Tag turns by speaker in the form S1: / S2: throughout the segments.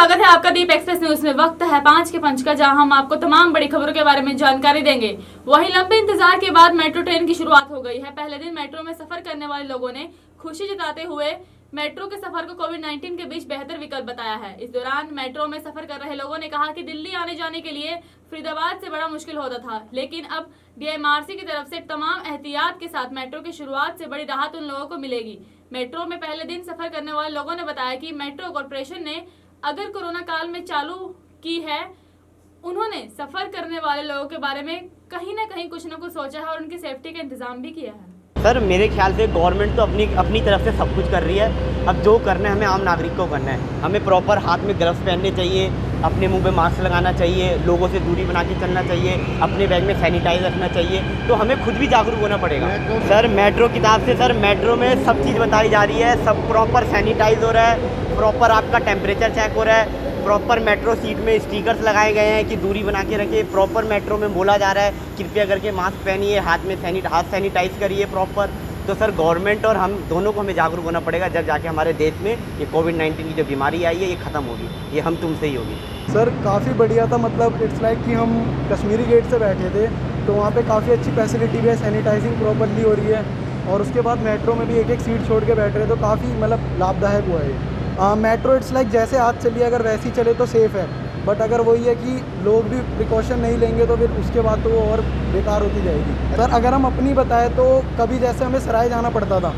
S1: स्वागत है आपका दीप एक्सप्रेस न्यूज में। वक्त है 5 के पंच का, जहां हम आपको तमाम बड़ी खबरों के बारे में जानकारी देंगे। वहीं लंबे इंतजार के बाद मेट्रो ट्रेन की शुरुआत हो गई है। पहले दिन मेट्रो में सफर करने वाले लोगों ने खुशी जताते हुए मेट्रो के सफर को कोविड-19 के बीच बेहतर विकल्प बताया है। इस दौरान मेट्रो में सफर कर रहे लोगों ने कहा कि दिल्ली आने जाने के लिए फरीदाबाद से बड़ा मुश्किल होता था, लेकिन अब डीएमआरसी की तरफ से तमाम एहतियात के साथ मेट्रो की शुरुआत से बड़ी राहत उन लोगों को मिलेगी। मेट्रो में पहले दिन सफर करने वाले लोगों ने बताया कि मेट्रो कॉर्पोरेशन ने अगर कोरोना काल में चालू की है, उन्होंने सफर करने वाले लोगों के बारे में कहीं ना कहीं कुछ न कुछ सोचा है और उनकी सेफ्टी का इंतजाम भी किया है।
S2: सर मेरे ख्याल से गवर्नमेंट तो अपनी तरफ से सब कुछ कर रही है। अब जो करना है हमें आम नागरिक को करना है। हमें प्रॉपर हाथ में ग्लव्स पहनने चाहिए, अपने मुंह पे मास्क लगाना चाहिए, लोगों से दूरी बना के चलना चाहिए, अपने बैग में सैनिटाइज रखना चाहिए। तो हमें खुद भी जागरूक होना पड़ेगा। सर मेट्रो की तरफ से सर मेट्रो में सब चीज़ बताई जा रही है, सब प्रॉपर सैनिटाइज हो रहा है, प्रॉपर आपका टेम्परेचर चेक हो रहा है, प्रॉपर मेट्रो सीट में स्टिकर्स लगाए गए हैं कि दूरी बना के रखिए। प्रॉपर मेट्रो में बोला जा रहा है कृपया करके मास्क पहनिए, हाथ सैनिटाइज करिए प्रॉपर। तो सर गवर्नमेंट और हम दोनों को हमें जागरूक होना पड़ेगा, जब जाके हमारे देश में ये कोविड-19 की जो बीमारी आई है ये ख़त्म होगी। ये हम तुमसे ही होगी।
S3: सर काफ़ी बढ़िया था, मतलब इट्स लाइक कि हम कश्मीरी गेट से बैठे थे तो वहाँ पे काफ़ी अच्छी फैसिलिटी भी है, सैनिटाइजिंग प्रॉपरली हो रही है। और उसके बाद मेट्रो में भी एक एक सीट छोड़ के बैठ रहे, तो काफ़ी मतलब लाभदायक हुआ है। मेट्रो इट्स लाइक जैसे आज चलिए, अगर वैसे ही चले तो सेफ़ है, बट अगर वही है कि लोग भी प्रिकॉशन नहीं लेंगे तो फिर उसके बाद तो वो और बेकार होती जाएगी। सर अगर हम अपनी बताएं तो कभी जैसे हमें सराय जाना पड़ता था,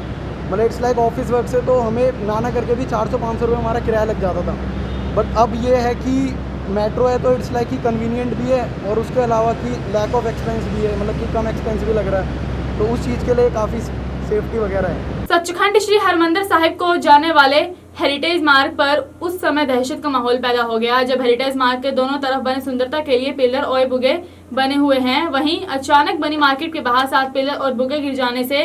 S3: मतलब इट्स लाइक ऑफिस वर्क से, तो हमें ना करके भी 400-500 रुपये हमारा किराया लग जाता था। बट अब ये है कि मेट्रो है तो इट्स लाइक कि कन्वीनियंट भी है और उसके अलावा कि लैक ऑफ एक्सपेंस भी है, मतलब कि कम एक्सपेंस भी लग रहा है, तो उस चीज़ के लिए काफ़ी सेफ्टी वगैरह है।
S1: सचखंड श्री हरमंदिर साहिब को जाने वाले हेरिटेज मार्ग पर उस समय दहशत का माहौल पैदा हो गया जब हेरिटेज मार्ग के दोनों तरफ बने सुंदरता के लिए पिलर और बुगे बने हुए हैं। वहीं अचानक बनी मार्केट के बाहर 7 पिलर और बुगे गिर जाने से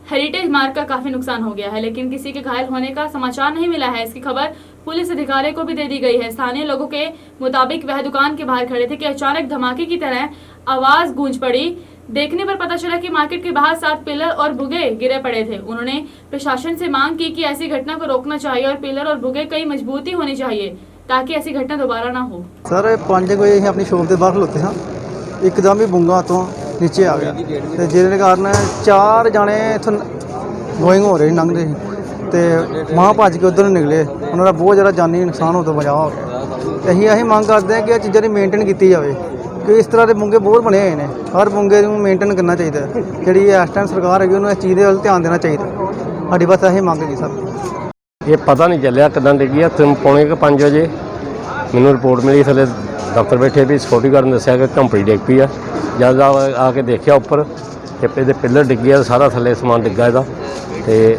S1: हेरिटेज मार्ग का काफी नुकसान हो गया है, लेकिन किसी के घायल होने का समाचार नहीं मिला है। इसकी खबर पुलिस अधिकारियों को भी दे दी गई है। स्थानीय लोगों के मुताबिक वह दुकान के बाहर खड़े थे कि अचानक धमाके की तरह आवाज गूंज पड़ी। देखने पर पता चला कि मार्केट के बाहर 7 पिलर और बुगे गिरे पड़े थे। उन्होंने प्रशासन से मांग की कि ऐसी घटना को रोकना चाहिए और पिलर और बुगे कई मजबूती होनी चाहिए ताकि ऐसी घटना दोबारा ना हो।
S4: सर 5 ਵਜੇ ਅਸੀਂ ਆਪਣੀ ਸ਼ੋਪ ਦੇ ਬਾਹਰ ਖਲੋਤੇ ਹਾਂ, ਇੱਕਦਮ ਹੀ ਬੁੰਗਾ ਤੋਂ ਨੀਚੇ ਆ ਗਿਆ ਤੇ ਜਿਹਦੇ ਕਾਰਨ 4 ਜਾਣੇ ਇੱਥੋਂ ਗੋਇੰਗ ਹੋ ਰਹੇ ਸੀ, ਲੰਘਦੇ ਸੀ ਤੇ ਮਾਂ ਭੱਜ ਕੇ ਉਧਰ ਨੂੰ ਨਿਕਲੇ। ਉਹਨਾਂ ਦਾ ਬਹੁਤ ਜ਼ਿਆਦਾ ਜਾਨੀ ਨੁਕਸਾਨ ਹੋਣ ਤੋਂ ਬਚਾਅ ਹੋ ਗਿਆ। ਤੇ ਅਸੀਂ ਮੰਗ ਕਰਦੇ ਹਾਂ ਕਿ ਇਹ ਚੀਜ਼ਾਂ ਦੀ ਮੇਨਟੇਨ ਕੀਤੀ ਜਾਵੇ ਕਿ ਇਸ ਤਰ੍ਹਾਂ ਦੇ ਬੁੰਗੇ ਬਹੁਤ ਬਣੇ ਹੋਏ ਨੇ, ਹਰ ਬੁੰਗੇ ਨੂੰ ਮੇਨਟੇਨ ਕਰਨਾ ਚਾਹੀਦਾ। ਜਿਹੜੀ ਇਸ ਟਾਈਮ ਸਰਕਾਰ ਹੈਗੀ ਉਹਨੂੰ ਇਸ ਚੀਜ਼ ਦੇ ਵੱਲ ਧਿਆਨ ਦੇਣਾ ਚਾਹੀਦਾ। ਸਾਡੀ ਬਸ ਇਹ ਮੰਗ ਹੈਗੀ ਸਰ।
S5: ਇਹ ਪਤਾ ਨਹੀਂ ਚੱਲਿਆ ਕਿੱਦਾਂ ਡਿੱਗੀ ਆ। 4:45 ਵਜੇ ਮੈਨੂੰ ਰਿਪੋਰਟ ਮਿਲੀ, ਥੱਲੇ ਦਫ਼ਤਰ ਬੈਠੇ ਵੀ ਸਿਕਿਉਰਟੀ ਗਾਰਡ ਨੇ ਦੱਸਿਆ ਕਿ ਝੰਪੜੀ ਡਿੱਗ ਪਈ ਆ। ਜਦ ਆ ਕੇ ਦੇਖਿਆ ਉੱਪਰ ਤੇ ਇਹਦੇ ਪਿੱਲਰ ਡਿੱਗੇ ਆ, ਸਾਰਾ ਥੱਲੇ ਸਮਾਨ ਡਿੱਗਾ ਇਹਦਾ ਤੇ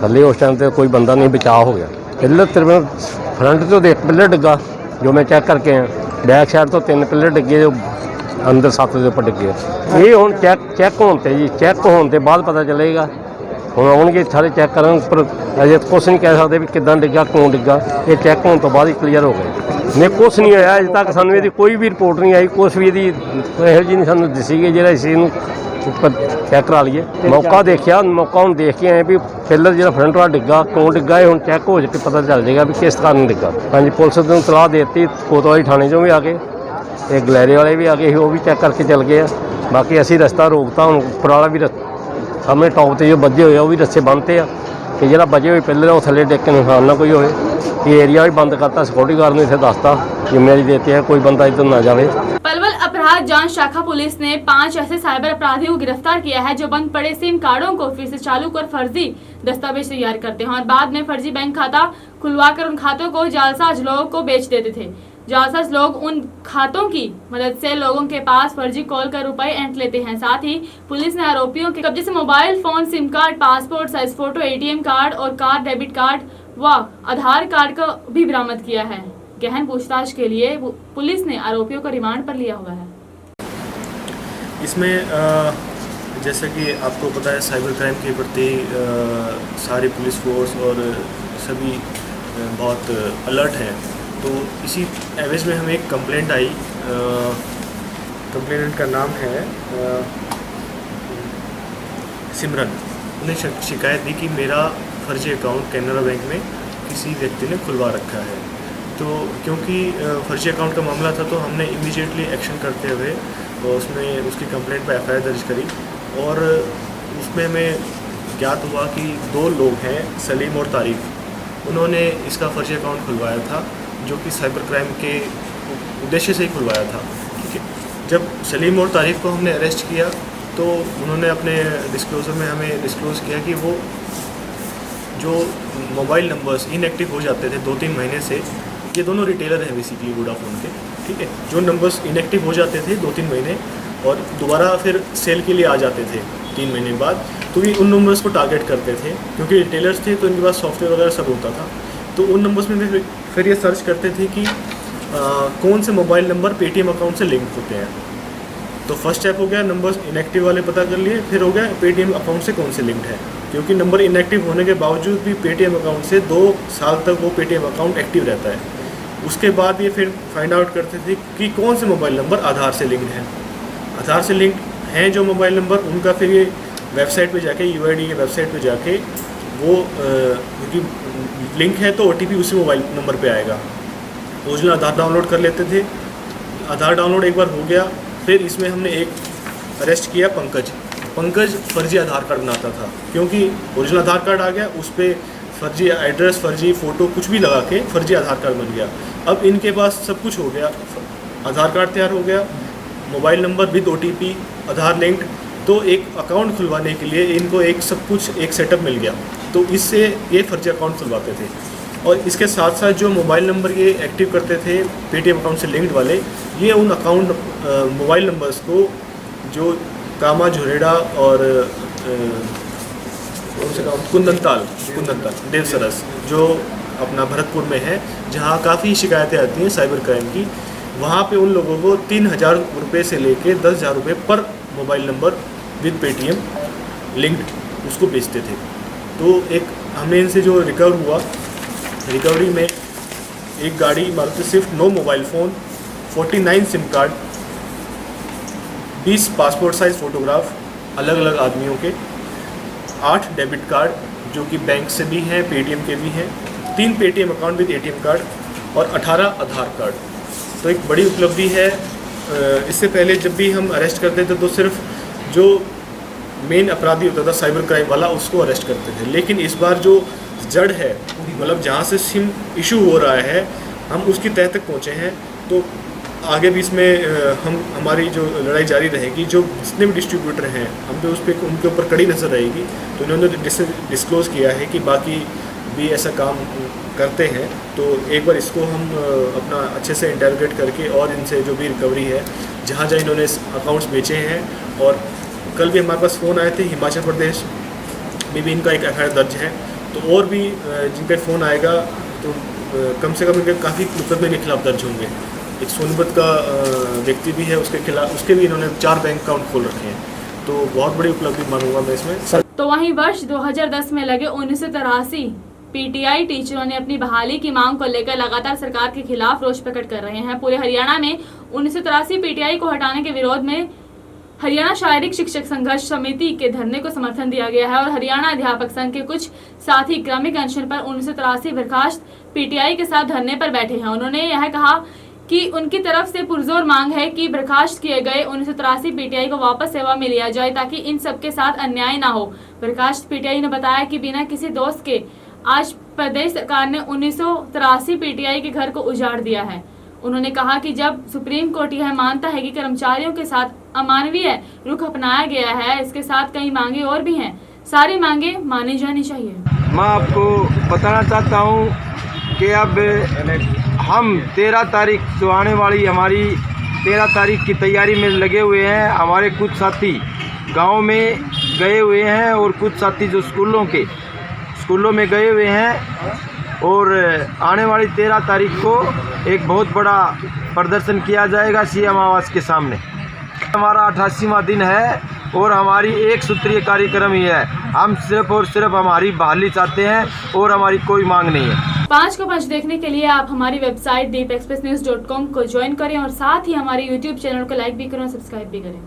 S5: ਥੱਲੇ ਉਸ ਟਾਈਮ ਤੇ ਕੋਈ ਬੰਦਾ ਨਹੀਂ, ਬਚਾਅ ਹੋ ਗਿਆ। ਪਿੱਲਰ ਤਕਰੀਬਨ ਫਰੰਟ ਤੋਂ ਦੇਖ ਪਿੱਲਰ ਡਿੱਗਾ ਜੋ ਮੈਂ ਚੈੱਕ ਕਰਕੇ ਆਇਆ, बैक साइड तो 3 पिलर डिगे जो अंदर 7 के उपर डिगे। ये हुण चैक होने जी, चैक होने के बाद पता चलेगा। हुण आउणगे सारे चैक करन उपर, अजे कुछ नहीं कह सकते भी किदां डिग्गा क्यों डिग्गा। ये चैक होने तो बाद ही क्लीयर हो गए। नहीं कुछ नहीं होया, अजे तक सानूं इहदी कोई भी रिपोर्ट नहीं आई, कुछ भी इहदी इहो जी नहीं सानूं दसी गई जिहड़ा इसी नूं उपर चैक करा लीए। मौका देखिया, मौका हुण देख के आए भी पिलर जिहड़ा फ्रंट वाला डिग्गा क्यों डिग्गा, ये हुण चैक हो के पता चल जाएगा भी किस कारण डिग्गा। हाँ जी, पुलिस नूं तलाह देती, कोतवाली थाणे चों भी आ गए, ये गलैरे वाले भी आ गए, वो भी चैक करके चल गए। बाकी असी रस्ता रोकता, हुण उपर वाला भी सामने टॉप से जो बजे हुए वो भी रस्ते बंदते हैं कि जो बजे हुए पिलर वो थले टेक के नुकसान ना कोई होए। ये एरिया भी बंद करता, सिक्योरिटी गार्ड ने इसे दसता जिम्मेदारी देती है कोई बंदा इधर ना जाए।
S1: पलवल अपराध जांच शाखा पुलिस ने 5 ऐसे साइबर अपराधियों को गिरफ्तार किया है जो बंद पड़े सिम कार्डों को फिर से चालू कर फर्जी दस्तावेज तैयार करते हैं और बाद में फर्जी बैंक खाता खुलवाकर उन खातों को जालसाज लोगों को बेच देते थे। जालसाज लोग उन खातों की मदद से लोगों के पास फर्जी कॉल कर रुपए ऐंठ लेते हैं। साथ ही पुलिस ने आरोपियों के कब्जे से mobile phone, SIM card, passport size photo, ATM card और कार डेबिट कार्ड व आधार कार्ड को भी बरामद किया है। गहन पूछताछ के लिए पुलिस ने आरोपियों को रिमांड पर लिया हुआ है।
S6: इसमें जैसा कि आपको पता है साइबर क्राइम के प्रति सारी पुलिस फोर्स और सभी बहुत अलर्ट हैं। तो इसी एवज में हमें एक कंप्लेंट आई। कंप्लेनेंट का नाम है सिमरन। उन्हें शिकायत दी कि मेरा फर्जी अकाउंट कैनरा बैंक में किसी व्यक्ति ने खुलवा रखा है। तो क्योंकि फर्जी अकाउंट का मामला था तो हमने इमीडिएटली एक्शन करते हुए तो उसमें उसकी कंप्लेंट पर FIR दर्ज करी और उसमें हमें ज्ञात हुआ कि 2 लोग हैं, सलीम और तारीफ। उन्होंने इसका फर्जी अकाउंट खुलवाया था जो कि साइबर क्राइम के उद्देश्य से ही खुलवाया था। ठीक है, जब सलीम और तारीफ को हमने अरेस्ट किया तो उन्होंने अपने डिस्क्लोजर में हमें डिस्क्लोज़ किया कि वो जो मोबाइल नंबर्स इनएक्टिव हो जाते थे 2-3 महीने से, ये दोनों रिटेलर हैं बेसिकली वोडाफोन के। ठीक है, जो नंबर्स इनएक्टिव हो जाते थे 2-3 महीने और दोबारा फिर सेल के लिए आ जाते थे 3 महीने बाद, तो ये उन नंबर्स को टारगेट करते थे क्योंकि रिटेलर्स थे तो इनके पास सॉफ्टवेयर वगैरह सब होता था। तो उन नंबर्स में फिर ये सर्च करते थे कि कौन से मोबाइल नंबर पेटीएम अकाउंट से लिंक होते हैं। तो फर्स्ट स्टेप हो गया, नंबर्स इनएक्टिव वाले पता कर लिए, फिर हो गया पेटीएम अकाउंट से कौन से लिंक्ड है, क्योंकि नंबर इनएक्टिव होने के बावजूद भी पेटीएम अकाउंट से 2 साल तक वो पेटीएम अकाउंट एक्टिव रहता है। उसके बाद ये फिर फाइंड आउट करते थे कि कौन से मोबाइल नंबर आधार से लिंक्ड हैं। आधार से लिंक्ड हैं जो मोबाइल नंबर, उनका फिर ये वेबसाइट पे जाके UID की वेबसाइट पे जाके वो क्योंकि लिंक है तो OTP उसी मोबाइल नंबर पे आएगा। ओरिजिनल आधार डाउनलोड कर लेते थे। आधार डाउनलोड एक बार हो गया, फिर इसमें हमने एक अरेस्ट किया पंकज फर्जी आधार कार्ड बनाता था, क्योंकि ओरिजिनल आधार कार्ड आ गया, उस पर फर्जी एड्रेस, फर्जी फ़ोटो कुछ भी लगा के फर्जी आधार कार्ड बन गया। अब इनके पास सब कुछ हो गया, आधार कार्ड तैयार हो गया, mobile number with OTP, Aadhaar linked, तो एक अकाउंट खुलवाने के लिए इनको सब कुछ एक सेटअप मिल गया। तो इससे ये फर्जी अकाउंट खुलवाते थे। और इसके साथ साथ जो मोबाइल नंबर ये एक्टिव करते थे पेटीएम अकाउंट से लिंक्ड वाले, ये उन अकाउंट मोबाइल नंबर्स को जो कामा झुरेड़ा और कुंदनताल देवसरस जो अपना भरतपुर में है, जहाँ काफ़ी शिकायतें आती हैं साइबर क्राइम की, वहाँ पे उन लोगों को 3,000 रुपये से लेके 10,000 रुपये पर mobile number with Paytm linked उसको बेचते थे। तो एक हमने इनसे जो रिकवर हुआ, रिकवरी में एक गाड़ी Maruti Swift, 9 mobile phone, 49 SIM card, 20 passport size photograph अलग अलग आदमियों के, 8 डेबिट कार्ड जो कि बैंक से भी हैं, पेटीएम के भी हैं, 3 Paytm account with ATM card और 18 आधार कार्ड। तो एक बड़ी उपलब्धि है। इससे पहले जब भी हम अरेस्ट करते थे तो सिर्फ जो मेन अपराधी होता था साइबर क्राइम वाला, उसको अरेस्ट करते थे, लेकिन इस बार जो जड़ है, मतलब जहाँ से सिम इशू हो रहा है, हम उसकी तह तक पहुँचे हैं। तो आगे भी इसमें हमारी जो लड़ाई जारी रहेगी। जो जितने भी डिस्ट्रीब्यूटर हैं, हम पे उस पर उनके ऊपर कड़ी नज़र रहेगी। तो इन्होंने डिस्क्लोज़ किया है कि बाकी भी ऐसा काम करते हैं, तो एक बार इसको हम अपना अच्छे से इंटरोगेट करके और इनसे जो भी रिकवरी है, जहाँ जहाँ इन्होंने अकाउंट्स बेचे हैं, और कल भी हमारे पास फ़ोन आए थे हिमाचल प्रदेश में भी इनका एक FIR दर्ज है। तो और भी जिनका फ़ोन आएगा तो कम से कम इनके काफ़ी मुकदमे के खिलाफ दर्ज होंगे। एक सोनीपत का व्यक्ति भी है, उसके खिलाफ उसके भी इन्होंने 4 बैंक अकाउंट खोल रखे हैं। तो बहुत बड़ी उपलब्धि मानूंगा मैं इसमें।
S1: तो वहीं वर्ष 2010 में लगे 1983 PTI टीचरों ने अपनी बहाली की मांग को लेकर लगातार सरकार के खिलाफ रोष प्रकट कर रहे हैं। पूरे हरियाणा में 1983 PTI को हटाने के विरोध में हरियाणा शारीरिक शिक्षक संघर्ष समिति के धरने को समर्थन दिया गया है और हरियाणा अध्यापक संघ के कुछ साथी क्रमिक अनशन पर 1983 बर्खास्त PTI के साथ धरने पर बैठे हैं। उन्होंने यह कहा कि उनकी तरफ से पुरजोर मांग है कि बर्खास्त किए गए 1983 PTI को वापस सेवा में लिया जाए ताकि इन सबके साथ अन्याय ना हो। बर्खास्त PTI ने बताया कि बिना किसी दोस्त के आज प्रदेश सरकार ने 1983 PTI के घर को उजाड़ दिया है। उन्होंने कहा कि जब सुप्रीम कोर्ट यह मानता है कि कर्मचारियों के साथ अमानवीय रुख अपनाया गया है, इसके साथ कई मांगे और भी हैं, सारी मांगे मानी जानी चाहिए।
S7: मैं आपको बताना चाहता हूँ कि अब हम 13 तारीख जो आने वाली हमारी 13 तारीख की तैयारी में लगे हुए हैं। हमारे कुछ साथी गांव में गए हुए हैं और कुछ साथी जो स्कूलों में गए हुए हैं, और आने वाली 13 तारीख को एक बहुत बड़ा प्रदर्शन किया जाएगा CM आवास के सामने। हमारा 88वां दिन है और हमारी एक सूत्रीय कार्यक्रम ही है। हम सिर्फ और सिर्फ हमारी बहाली चाहते हैं और हमारी कोई मांग नहीं है।
S1: 5 को 5 देखने के लिए आप हमारी वेबसाइट deepexpressnews.com को ज्वाइन करें और साथ ही हमारे YouTube चैनल को लाइक भी करें और सब्सक्राइब भी करें।